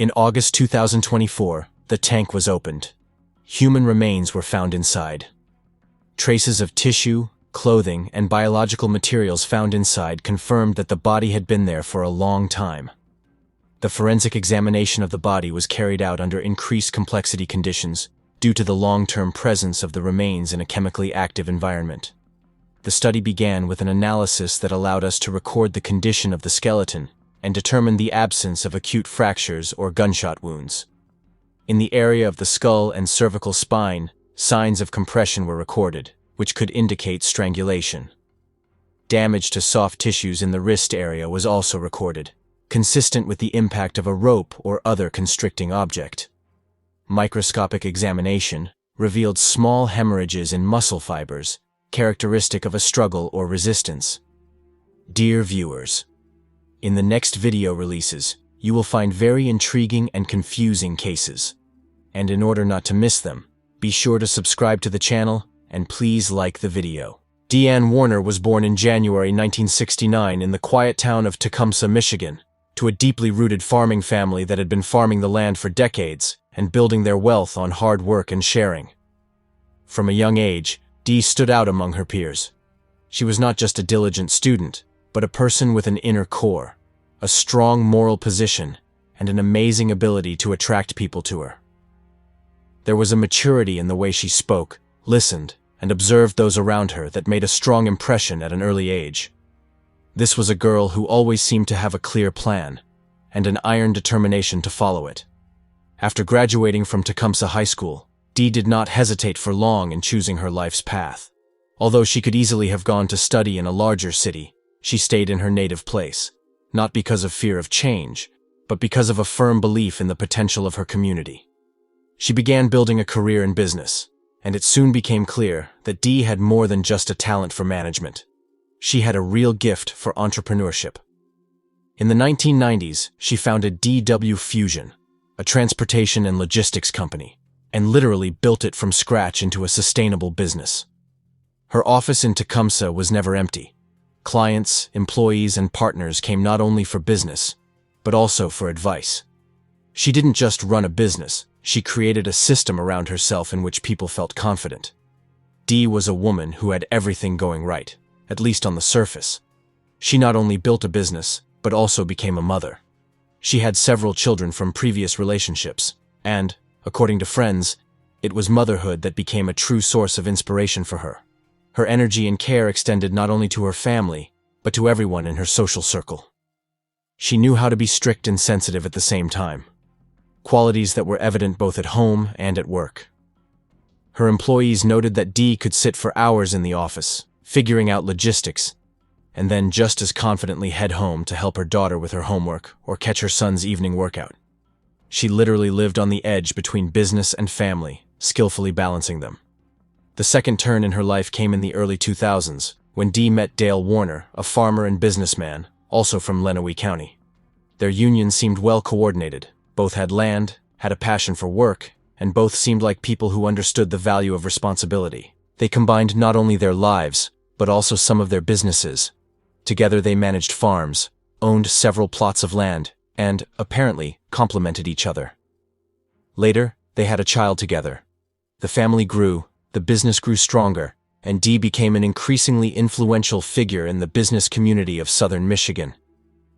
In August 2024, the tank was opened. Human remains were found inside. Traces of tissue, clothing, and biological materials found inside confirmed that the body had been there for a long time. The forensic examination of the body was carried out under increased complexity conditions due to the long-term presence of the remains in a chemically active environment. The study began with an analysis that allowed us to record the condition of the skeleton and determine the absence of acute fractures or gunshot wounds. In the area of the skull and cervical spine, signs of compression were recorded, which could indicate strangulation. Damage to soft tissues in the wrist area was also recorded, consistent with the impact of a rope or other constricting object. Microscopic examination revealed small hemorrhages in muscle fibers, characteristic of a struggle or resistance. Dear viewers, in the next video releases, you will find very intriguing and confusing cases. And in order not to miss them, be sure to subscribe to the channel and please like the video. Deianne Warner was born in January 1969 in the quiet town of Tecumseh, Michigan, to a deeply rooted farming family that had been farming the land for decades and building their wealth on hard work and sharing. From a young age, Dee stood out among her peers. She was not just a diligent student, but a person with an inner core, a strong moral position, and an amazing ability to attract people to her. There was a maturity in the way she spoke, listened, and observed those around her that made a strong impression at an early age. This was a girl who always seemed to have a clear plan, and an iron determination to follow it. After graduating from Tecumseh High School, Dee did not hesitate for long in choosing her life's path. Although she could easily have gone to study in a larger city, she stayed in her native place, not because of fear of change, but because of a firm belief in the potential of her community. She began building a career in business, and it soon became clear that Dee had more than just a talent for management. She had a real gift for entrepreneurship. In the 1990s, she founded DW Fusion, a transportation and logistics company, and literally built it from scratch into a sustainable business. Her office in Tecumseh was never empty. Clients, employees, and partners came not only for business, but also for advice. She didn't just run a business, she created a system around herself in which people felt confident. Dee was a woman who had everything going right, at least on the surface. She not only built a business, but also became a mother. She had several children from previous relationships, and, according to friends, it was motherhood that became a true source of inspiration for her. Her energy and care extended not only to her family, but to everyone in her social circle. She knew how to be strict and sensitive at the same time, qualities that were evident both at home and at work. Her employees noted that Dee could sit for hours in the office, figuring out logistics, and then just as confidently head home to help her daughter with her homework or catch her son's evening workout. She literally lived on the edge between business and family, skillfully balancing them. The second turn in her life came in the early 2000s, when Dee met Dale Warner, a farmer and businessman, also from Lenawee County. Their union seemed well coordinated. Both had land, had a passion for work, and both seemed like people who understood the value of responsibility. They combined not only their lives, but also some of their businesses. Together they managed farms, owned several plots of land, and, apparently, complemented each other. Later, they had a child together. The family grew, the business grew stronger, and Dee became an increasingly influential figure in the business community of southern Michigan.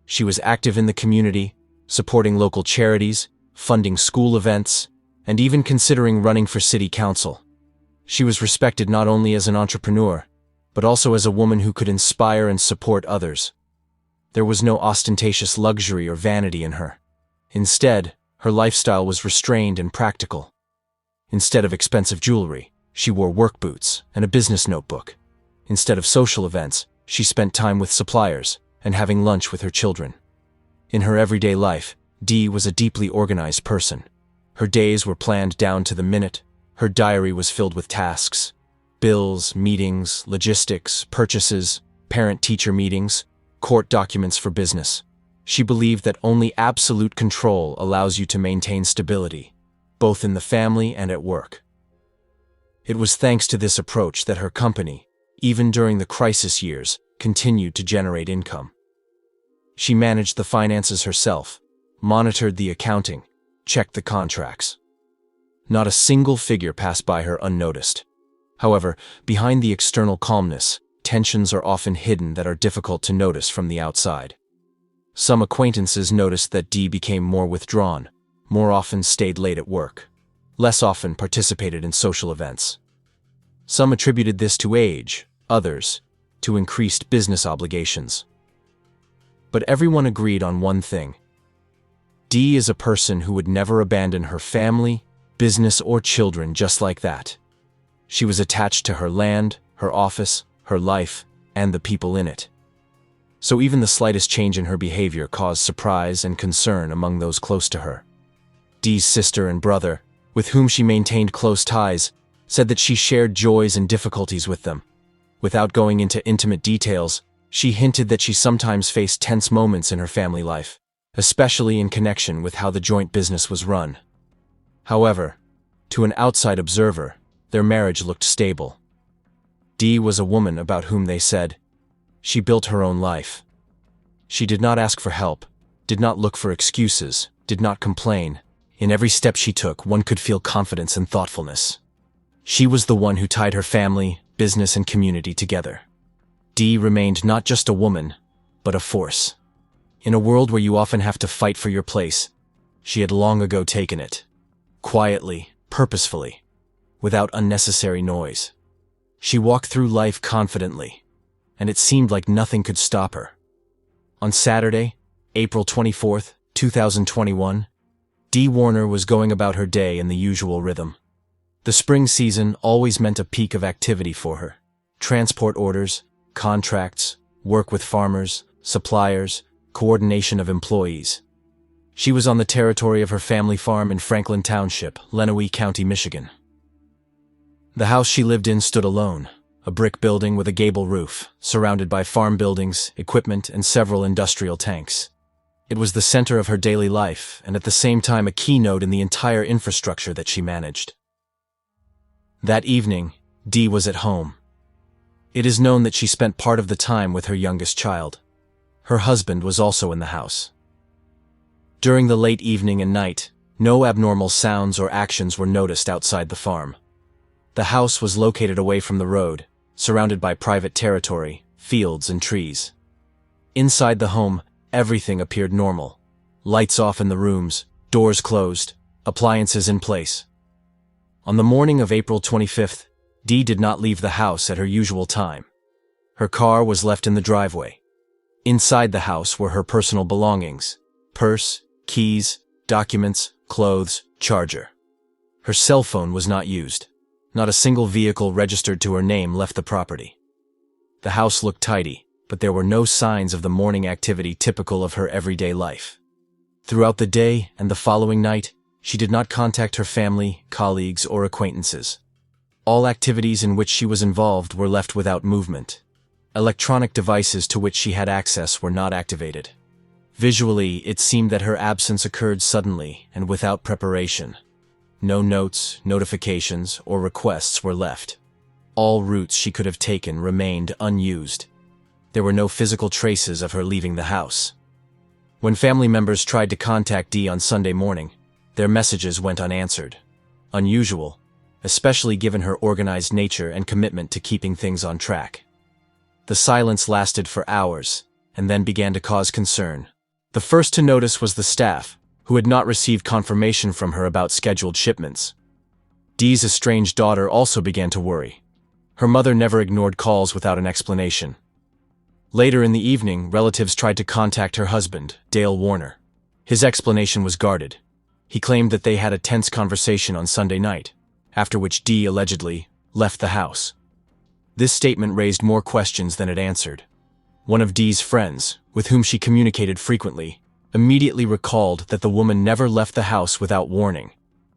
She was active in the community, supporting local charities, funding school events, and even considering running for city council. She was respected not only as an entrepreneur, but also as a woman who could inspire and support others. There was no ostentatious luxury or vanity in her. Instead, her lifestyle was restrained and practical. Instead of expensive jewelry, she wore work boots and a business notebook. Instead of social events, she spent time with suppliers and having lunch with her children. In her everyday life, Dee was a deeply organized person. Her days were planned down to the minute. Her diary was filled with tasks, bills, meetings, logistics, purchases, parent-teacher meetings, court documents for business. She believed that only absolute control allows you to maintain stability, both in the family and at work. It was thanks to this approach that her company, even during the crisis years, continued to generate income. She managed the finances herself, monitored the accounting, checked the contracts. Not a single figure passed by her unnoticed. However, behind the external calmness, tensions are often hidden that are difficult to notice from the outside. Some acquaintances noticed that Dee became more withdrawn, more often stayed late at work, less often participated in social events. Some attributed this to age, others to increased business obligations. But everyone agreed on one thing. Dee is a person who would never abandon her family, business, or children just like that. She was attached to her land, her office, her life, and the people in it. So even the slightest change in her behavior caused surprise and concern among those close to her. Dee's sister and brother, with whom she maintained close ties, said that she shared joys and difficulties with them. Without going into intimate details, she hinted that she sometimes faced tense moments in her family life, especially in connection with how the joint business was run. However, to an outside observer, their marriage looked stable. Dee was a woman about whom they said, she built her own life. She did not ask for help, did not look for excuses, did not complain. In every step she took, one could feel confidence and thoughtfulness. She was the one who tied her family, business, and community together. Dee remained not just a woman, but a force. In a world where you often have to fight for your place, she had long ago taken it. Quietly, purposefully, without unnecessary noise. She walked through life confidently, and it seemed like nothing could stop her. On Saturday, April 24th, 2021, Dee Warner was going about her day in the usual rhythm. The spring season always meant a peak of activity for her. Transport orders, contracts, work with farmers, suppliers, coordination of employees. She was on the territory of her family farm in Franklin Township, Lenawee County, Michigan. The house she lived in stood alone, a brick building with a gable roof, surrounded by farm buildings, equipment, and several industrial tanks. It was the center of her daily life, and at the same time a key node in the entire infrastructure that she managed. That evening, Dee was at home. It is known that she spent part of the time with her youngest child. Her husband was also in the house. During the late evening and night, no abnormal sounds or actions were noticed outside the farm. The house was located away from the road, surrounded by private territory, fields, and trees. Inside the home, everything appeared normal. Lights off in the rooms, doors closed, appliances in place. On the morning of April 25th, Dee did not leave the house at her usual time. Her car was left in the driveway. Inside the house were her personal belongings: purse, keys, documents, clothes, charger. Her cell phone was not used. Not a single vehicle registered to her name left the property. The house looked tidy, but there were no signs of the morning activity typical of her everyday life. Throughout the day and the following night, she did not contact her family, colleagues, or acquaintances. All activities in which she was involved were left without movement. Electronic devices to which she had access were not activated. Visually, it seemed that her absence occurred suddenly and without preparation. No notes, notifications, or requests were left. All routes she could have taken remained unused. There were no physical traces of her leaving the house. When family members tried to contact Dee on Sunday morning, their messages went unanswered. Unusual, especially given her organized nature and commitment to keeping things on track. The silence lasted for hours, and then began to cause concern. The first to notice was the staff, who had not received confirmation from her about scheduled shipments. Dee's estranged daughter also began to worry. Her mother never ignored calls without an explanation. Later in the evening, relatives tried to contact her husband, Dale Warner. His explanation was guarded. He claimed that they had a tense conversation on Sunday night, after which Dee allegedly left the house. This statement raised more questions than it answered. One of Dee's friends, with whom she communicated frequently, immediately recalled that the woman never left the house without warning,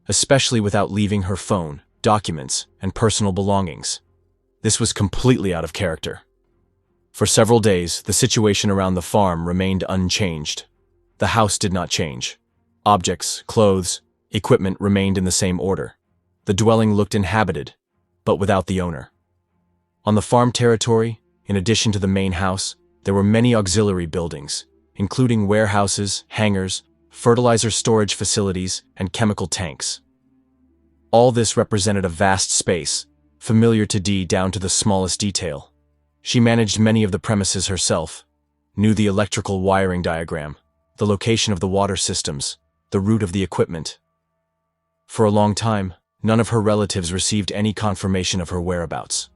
especially without leaving her phone, documents, and personal belongings. This was completely out of character. For several days, the situation around the farm remained unchanged. The house did not change. Objects, clothes, equipment remained in the same order. The dwelling looked inhabited, but without the owner. On the farm territory, in addition to the main house, there were many auxiliary buildings, including warehouses, hangars, fertilizer storage facilities, and chemical tanks. All this represented a vast space, familiar to Dee down to the smallest detail. She managed many of the premises herself, knew the electrical wiring diagram, the location of the water systems, the route of the equipment. For a long time, none of her relatives received any confirmation of her whereabouts.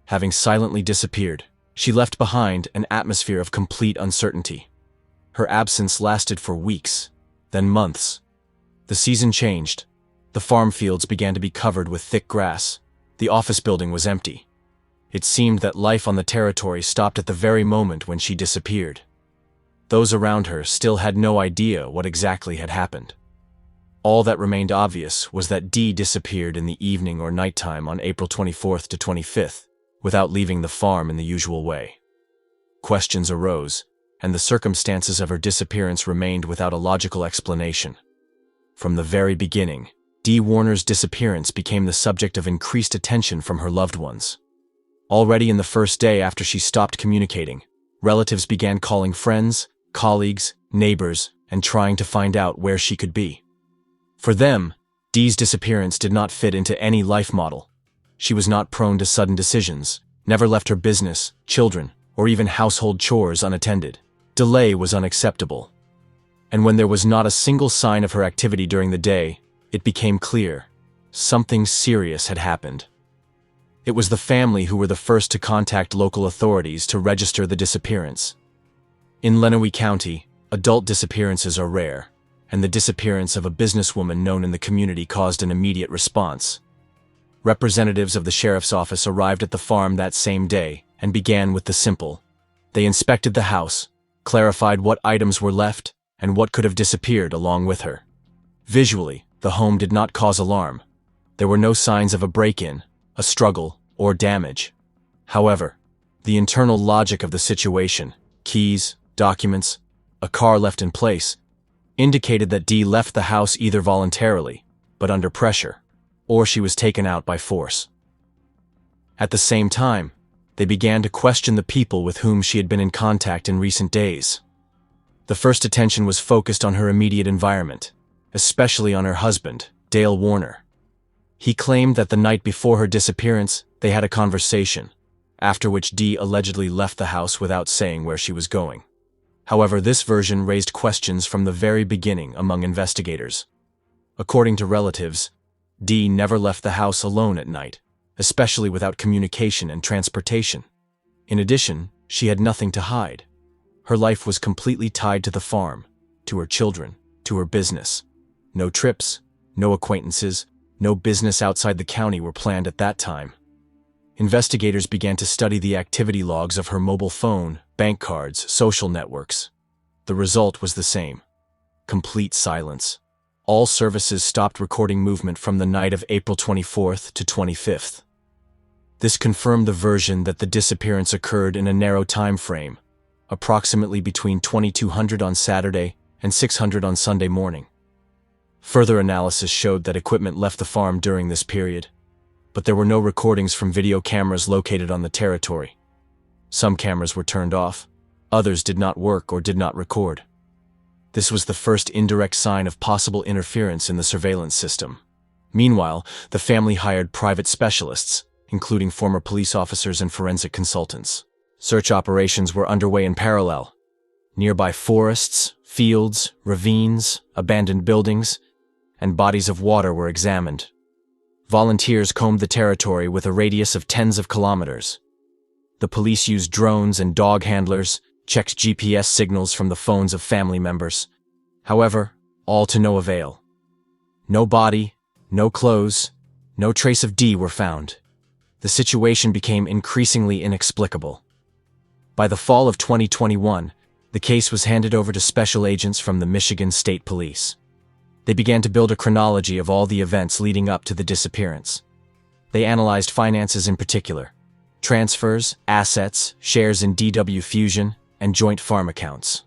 Having silently disappeared, she left behind an atmosphere of complete uncertainty. Her absence lasted for weeks, then months. The season changed. The farm fields began to be covered with thick grass. The office building was empty. It seemed that life on the territory stopped at the very moment when she disappeared. Those around her still had no idea what exactly had happened. All that remained obvious was that Dee disappeared in the evening or nighttime on April 24th to 25th, without leaving the farm in the usual way. Questions arose, and the circumstances of her disappearance remained without a logical explanation. From the very beginning, Dee Warner's disappearance became the subject of increased attention from her loved ones. Already in the first day after she stopped communicating, relatives began calling friends, colleagues, neighbors, and trying to find out where she could be. For them, Dee's disappearance did not fit into any life model. She was not prone to sudden decisions, never left her business, children, or even household chores unattended. Delay was unacceptable. And when there was not a single sign of her activity during the day, it became clear something serious had happened. It was the family who were the first to contact local authorities to register the disappearance. In Lenawee County, adult disappearances are rare, and the disappearance of a businesswoman known in the community caused an immediate response. Representatives of the sheriff's office arrived at the farm that same day and began with the simple. They inspected the house, clarified what items were left and what could have disappeared along with her. Visually, the home did not cause alarm. There were no signs of a break-in, a struggle, or damage. However, the internal logic of the situation, keys, documents, a car left in place, indicated that Dee left the house either voluntarily, but under pressure, or she was taken out by force. At the same time, they began to question the people with whom she had been in contact in recent days. The first attention was focused on her immediate environment, especially on her husband, Dale Warner. He claimed that the night before her disappearance, they had a conversation, after which Dee allegedly left the house without saying where she was going. However, this version raised questions from the very beginning among investigators. According to relatives, Dee never left the house alone at night, especially without communication and transportation. In addition, she had nothing to hide. Her life was completely tied to the farm, to her children, to her business. No trips, no acquaintances, no business outside the county were planned at that time. Investigators began to study the activity logs of her mobile phone, bank cards, social networks. The result was the same. Complete silence. All services stopped recording movement from the night of April 24th to 25th. This confirmed the version that the disappearance occurred in a narrow time frame, approximately between 2200 on Saturday and 600 on Sunday morning. Further analysis showed that equipment left the farm during this period, but there were no recordings from video cameras located on the territory. Some cameras were turned off, others did not work or did not record. This was the first indirect sign of possible interference in the surveillance system. Meanwhile, the family hired private specialists, including former police officers and forensic consultants. Search operations were underway in parallel. Nearby forests, fields, ravines, abandoned buildings, and bodies of water were examined. Volunteers combed the territory with a radius of tens of kilometers. The police used drones and dog handlers, checked GPS signals from the phones of family members. However, all to no avail. No body, no clothes, no trace of Dee were found. The situation became increasingly inexplicable. By the fall of 2021, the case was handed over to special agents from the Michigan State Police. They began to build a chronology of all the events leading up to the disappearance. They analyzed finances in particular, transfers, assets, shares in DW Fusion, and joint farm accounts.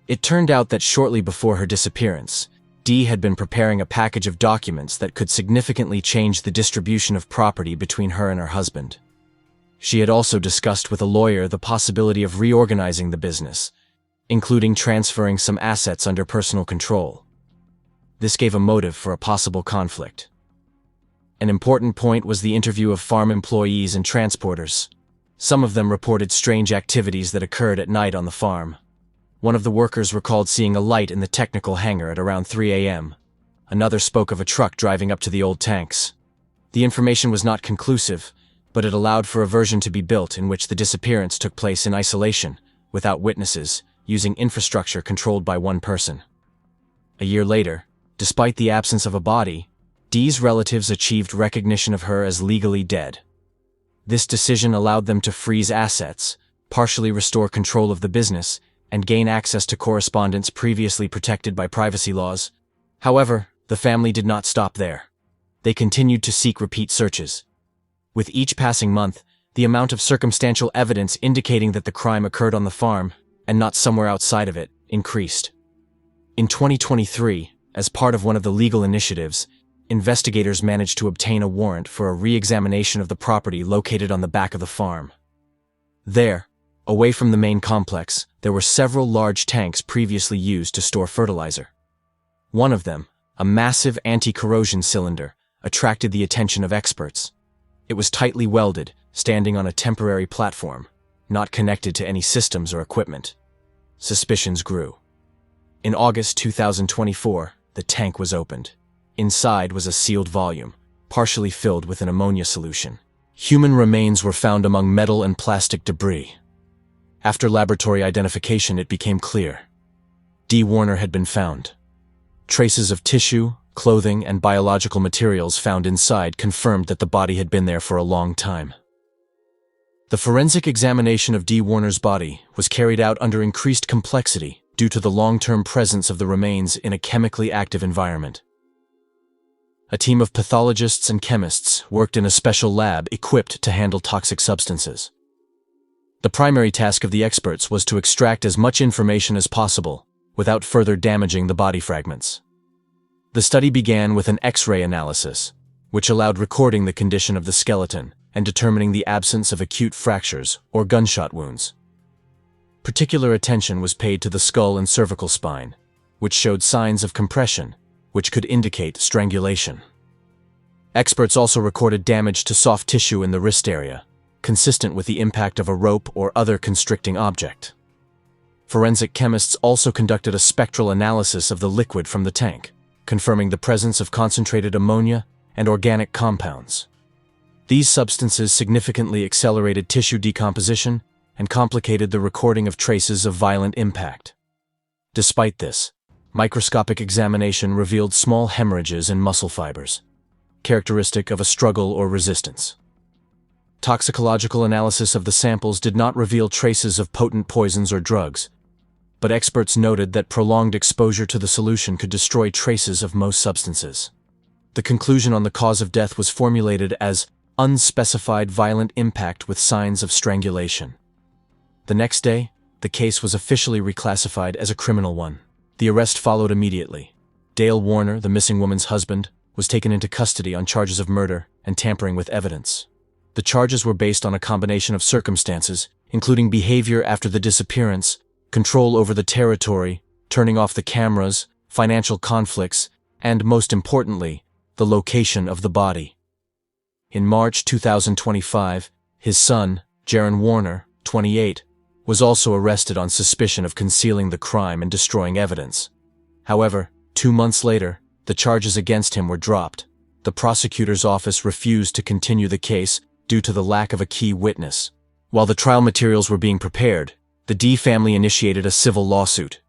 It turned out that shortly before her disappearance, Dee had been preparing a package of documents that could significantly change the distribution of property between her and her husband. She had also discussed with a lawyer the possibility of reorganizing the business, including transferring some assets under personal control. This gave a motive for a possible conflict. An important point was the interview of farm employees and transporters. Some of them reported strange activities that occurred at night on the farm. One of the workers recalled seeing a light in the technical hangar at around 3 a.m. Another spoke of a truck driving up to the old tanks. The information was not conclusive, but it allowed for a version to be built in which the disappearance took place in isolation, without witnesses, using infrastructure controlled by one person. A year later, despite the absence of a body, Dee's relatives achieved recognition of her as legally dead. This decision allowed them to freeze assets, partially restore control of the business, and gain access to correspondence previously protected by privacy laws. However, the family did not stop there. They continued to seek repeat searches. With each passing month, the amount of circumstantial evidence indicating that the crime occurred on the farm, and not somewhere outside of it, increased. In 2023, as part of one of the legal initiatives, investigators managed to obtain a warrant for a re-examination of the property located on the back of the farm. There, away from the main complex, there were several large tanks previously used to store fertilizer. One of them, a massive anti-corrosion cylinder, attracted the attention of experts. It was tightly welded, standing on a temporary platform, not connected to any systems or equipment. Suspicions grew. In August 2024, the tank was opened. Inside was a sealed volume, partially filled with an ammonia solution. Human remains were found among metal and plastic debris. After laboratory identification, it became clear. Dee Warner had been found. Traces of tissue, clothing, and biological materials found inside confirmed that the body had been there for a long time. The forensic examination of Dee Warner's body was carried out under increased complexity due to the long-term presence of the remains in a chemically active environment. A team of pathologists and chemists worked in a special lab equipped to handle toxic substances. The primary task of the experts was to extract as much information as possible without further damaging the body fragments. The study began with an X-ray analysis, which allowed recording the condition of the skeleton and determining the absence of acute fractures or gunshot wounds. Particular attention was paid to the skull and cervical spine, which showed signs of compression, which could indicate strangulation. Experts also recorded damage to soft tissue in the wrist area, consistent with the impact of a rope or other constricting object. Forensic chemists also conducted a spectral analysis of the liquid from the tank, confirming the presence of concentrated ammonia and organic compounds. These substances significantly accelerated tissue decomposition and complicated the recording of traces of violent impact. Despite this, microscopic examination revealed small hemorrhages in muscle fibers, characteristic of a struggle or resistance. Toxicological analysis of the samples did not reveal traces of potent poisons or drugs, but experts noted that prolonged exposure to the solution could destroy traces of most substances. The conclusion on the cause of death was formulated as unspecified violent impact with signs of strangulation. The next day, the case was officially reclassified as a criminal one. The arrest followed immediately. Dale Warner, the missing woman's husband, was taken into custody on charges of murder and tampering with evidence. The charges were based on a combination of circumstances, including behavior after the disappearance, control over the territory, turning off the cameras, financial conflicts, and, most importantly, the location of the body. In March 2025, his son, Jaron Warner, 28, was also arrested on suspicion of concealing the crime and destroying evidence. However, 2 months later, the charges against him were dropped. The prosecutor's office refused to continue the case due to the lack of a key witness. While the trial materials were being prepared, the Dee family initiated a civil lawsuit.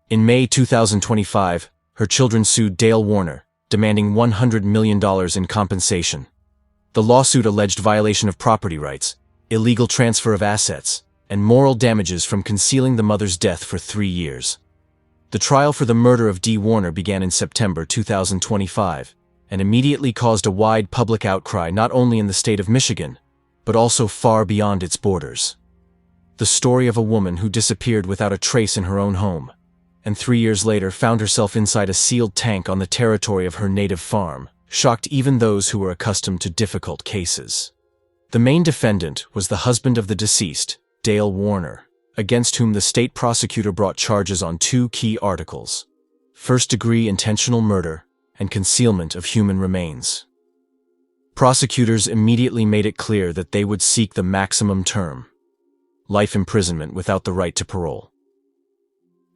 In May 2025, her children sued Dale Warner, demanding $100 million in compensation. The lawsuit alleged violation of property rights, illegal transfer of assets, and moral damages from concealing the mother's death for 3 years. The trial for the murder of Dee Warner began in September 2025 and immediately caused a wide public outcry not only in the state of Michigan, but also far beyond its borders. The story of a woman who disappeared without a trace in her own home, and 3 years later found herself inside a sealed tank on the territory of her native farm, shocked even those who were accustomed to difficult cases. The main defendant was the husband of the deceased, Dale Warner, against whom the state prosecutor brought charges on two key articles: first-degree intentional murder and concealment of human remains. Prosecutors immediately made it clear that they would seek the maximum term: life imprisonment without the right to parole.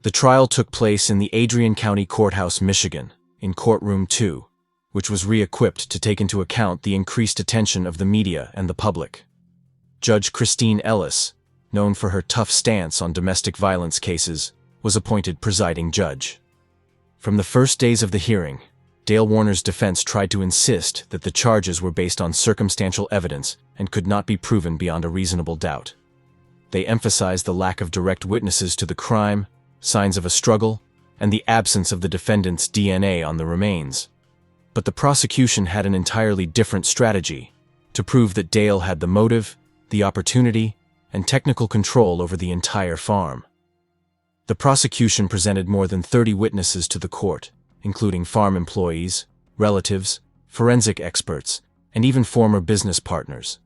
The trial took place in the Adrian County Courthouse, Michigan, in Courtroom 2, which was re-equipped to take into account the increased attention of the media and the public. Judge Christine Ellis, known for her tough stance on domestic violence cases, was appointed presiding judge. From the first days of the hearing, Dale Warner's defense tried to insist that the charges were based on circumstantial evidence and could not be proven beyond a reasonable doubt. They emphasized the lack of direct witnesses to the crime, signs of a struggle, and the absence of the defendant's DNA on the remains. But the prosecution had an entirely different strategy: to prove that Dale had the motive, the opportunity, and technical control over the entire farm. The prosecution presented more than 30 witnesses to the court, including farm employees, relatives, forensic experts, and even former business partners.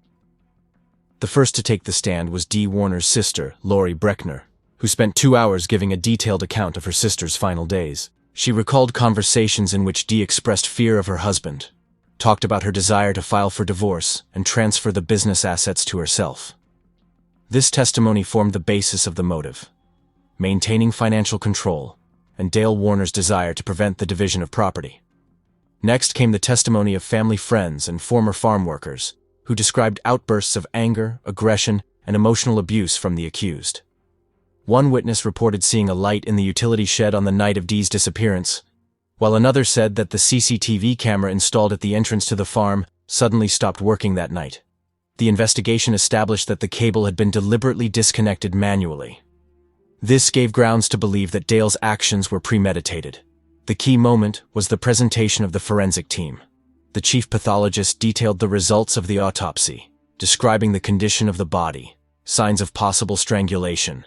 The first to take the stand was Dee Warner's sister, Lori Breckner, who spent 2 hours giving a detailed account of her sister's final days. She recalled conversations in which Dee expressed fear of her husband, talked about her desire to file for divorce and transfer the business assets to herself. This testimony formed the basis of the motive: maintaining financial control, and Dale Warner's desire to prevent the division of property. Next came the testimony of family friends and former farm workers, who described outbursts of anger, aggression, and emotional abuse from the accused. One witness reported seeing a light in the utility shed on the night of Dee's disappearance, while another said that the CCTV camera installed at the entrance to the farm suddenly stopped working that night. The investigation established that the cable had been deliberately disconnected manually. This gave grounds to believe that Dale's actions were premeditated. The key moment was the presentation of the forensic team. The chief pathologist detailed the results of the autopsy, describing the condition of the body, signs of possible strangulation,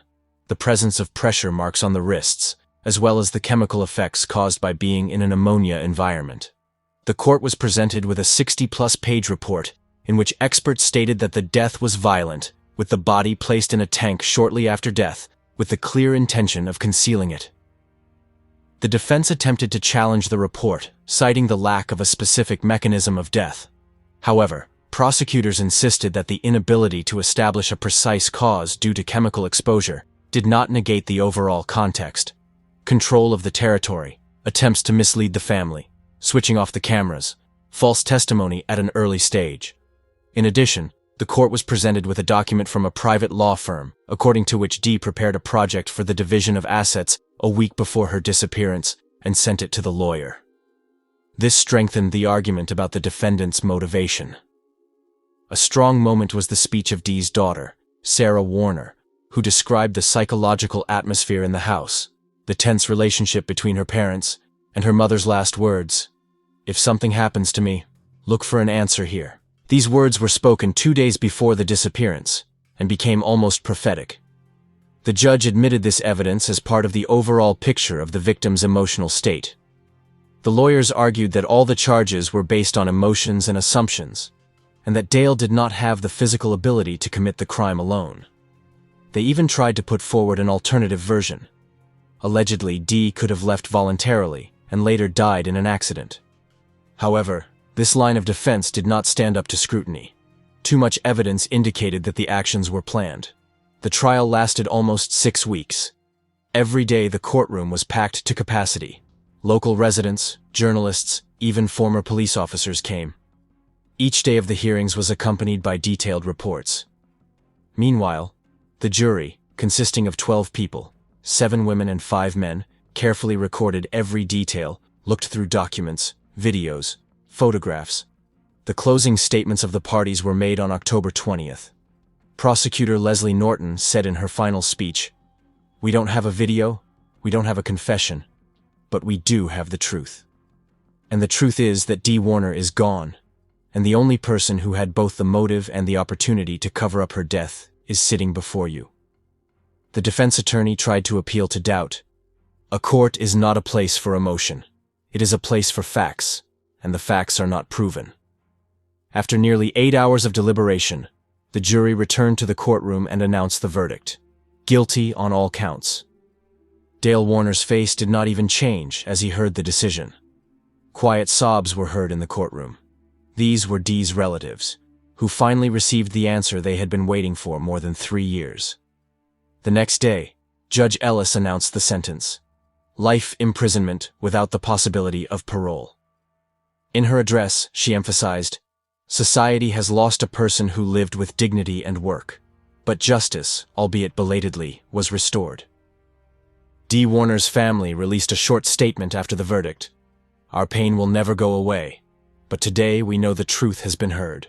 the presence of pressure marks on the wrists, as well as the chemical effects caused by being in an ammonia environment. The court was presented with a 60-plus page report in which experts stated that the death was violent, with the body placed in a tank shortly after death, with the clear intention of concealing it. The defense attempted to challenge the report, citing the lack of a specific mechanism of death. However, prosecutors insisted that the inability to establish a precise cause due to chemical exposure did not negate the overall context: control of the territory, attempts to mislead the family, switching off the cameras, false testimony at an early stage. In addition, the court was presented with a document from a private law firm, according to which Dee prepared a project for the division of assets a week before her disappearance and sent it to the lawyer. This strengthened the argument about the defendant's motivation. A strong moment was the speech of Dee's daughter, Sarah Warner, who described the psychological atmosphere in the house, the tense relationship between her parents, and her mother's last words: "If something happens to me, look for an answer here." These words were spoken 2 days before the disappearance, and became almost prophetic. The judge admitted this evidence as part of the overall picture of the victim's emotional state. The lawyers argued that all the charges were based on emotions and assumptions, and that Dale did not have the physical ability to commit the crime alone. They even tried to put forward an alternative version. Allegedly, Dee could have left voluntarily and later died in an accident. However, this line of defense did not stand up to scrutiny. Too much evidence indicated that the actions were planned. The trial lasted almost 6 weeks. Every day the courtroom was packed to capacity. Local residents, journalists, even former police officers came. Each day of the hearings was accompanied by detailed reports. Meanwhile, the jury, consisting of 12 people, 7 women and 5 men, carefully recorded every detail, looked through documents, videos, photographs. The closing statements of the parties were made on October 20th. Prosecutor Leslie Norton said in her final speech, "We don't have a video, we don't have a confession, but we do have the truth. And the truth is that Dee Warner is gone, and the only person who had both the motive and the opportunity to cover up her death is sitting before you." The defense attorney tried to appeal to doubt. A court is not a place for emotion. It is a place for facts, and the facts are not proven. After nearly 8 hours of deliberation, the jury returned to the courtroom and announced the verdict. guilty on all counts. Dale Warner's face did not even change as he heard the decision. Quiet sobs were heard in the courtroom. These were Dee's relatives, who finally received the answer they had been waiting for more than 3 years. The next day, Judge Ellis announced the sentence: life imprisonment without the possibility of parole. In her address, she emphasized, "Society has lost a person who lived with dignity and work, but justice, albeit belatedly, was restored." Dee Warner's family released a short statement after the verdict. "Our pain will never go away, but today we know the truth has been heard."